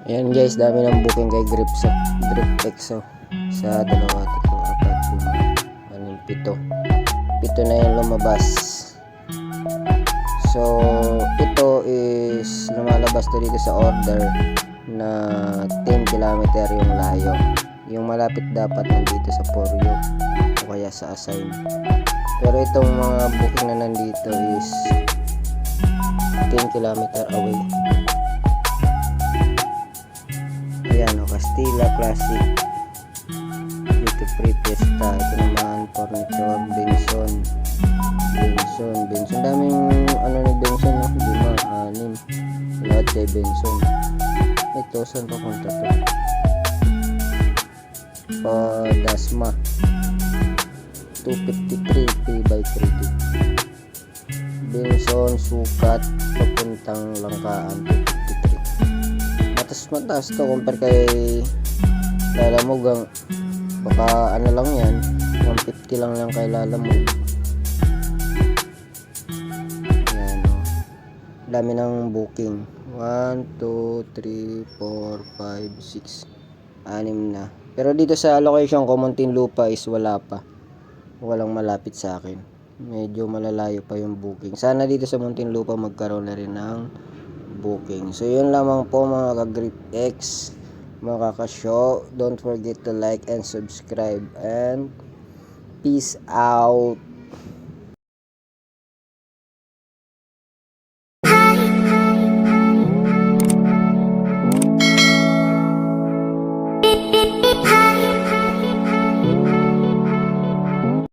Ayan guys, dami ng booking kay Grip Exo sa 2, 3, 4, 5, 6, 7 na yung lumabas. So ito is lumalabas to dito sa order na 10 km yung layo. Yung malapit dapat nandito sa Porio o kaya sa Assign. Pero itong mga booking na nandito is 10 km away. Ayan o, Castilla Classic dito, Free Fiesta. Ito naman Furniture, Benson. Daming ano ni Benson, no? 5, 6 lahat kay Benson. Ito, saan papunta to? Dasma 253 P/3D. Benson Sukat papuntang Langkaan 253. Mataas to compare kay Lalamog. Baka ano lang yan, 150 lang kay Lalamog. Yan o, dami ng booking. 1, 2, 3, 4, 5, 6, 6 na. Pero dito sa location ko Muntinlupa is walang malapit sa akin. Medyo malalayo pa yung booking. Sana dito sa Muntinlupa magkaroon na rin ng booking. So yun lamang po mga ka-Grip X, mga kaka-show. Don't forget to like and subscribe, and peace out.